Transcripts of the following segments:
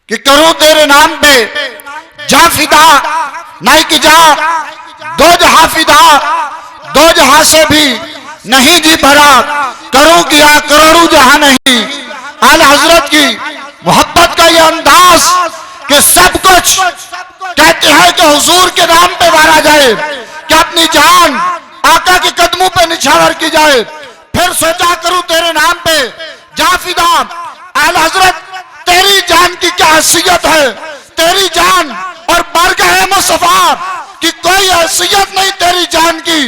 कि करूं तेरे नाम पे जा फिदा, नहीं कि जा दो जहां फिदा, दो जहां से भी नहीं जी भरा, करूं किया करोड़ों जहां नहीं। आला हजरत की मोहब्बत का ये अंदाज कि सब कुछ कहते हैं कि हुजूर के नाम पे मारा जाए, कि अपनी जान आका के कदमों पे निछावर की जाए। फिर सोचा करूं तेरे नाम पे जा फिदा। आला हजरत तेरी जान की क्या हैसियत है, तेरी जान और बारगाह मुस्तफा की कोई हैसियत नहीं तेरी जान की।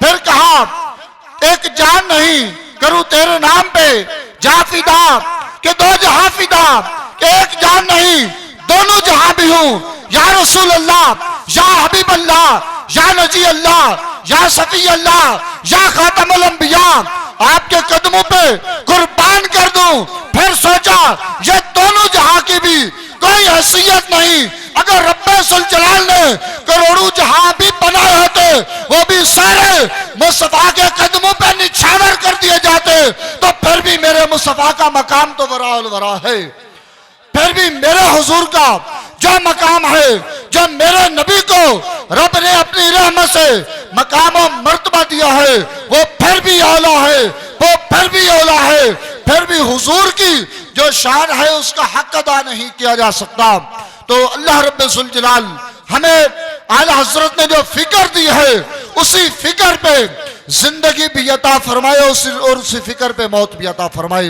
फिर कहा एक जान नहीं करूं तेरे नाम पे जा फिदा, कि दो जहां फिदा, कि एक जान नहीं दोनों जहां भी हूं। या रसूल अल्लाह, या हबीब अल्लाह, या नजी अल्लाह, या सफी अल्लाह, या खातमुल अंबिया, आपके कदमों पे कुर्बान कर दूं। फिर सोचा ये दोनों जहां की भी कोई हैसियत नहीं। अगर रब्बे सुल जलाल ने करोड़ों जहां भी बनाए होते, वो भी सारे मुस्तफा के कदमों पे निछावर कर दिए जाते, तो फिर भी मेरे मुस्तफा का मकाम तो वराउल वरा है। फिर भी मेरे हुजूर का जो मकाम है, जो मेरे नबी को रब ने अपनी रहमत से मकाम और मर्तबा दिया है, वो फिर भी औला है, वो फिर भी औला है। फिर भी हुजूर की जो शान है उसका हक अदा नहीं किया जा सकता। तो अल्लाह रब्बुल जुल जलाल हमें आला हजरत ने जो फिक्र दी है, उसी फिक्र पे जिंदगी भी अता फरमाए और उसी फिक्र पे मौत भी अता फरमाए।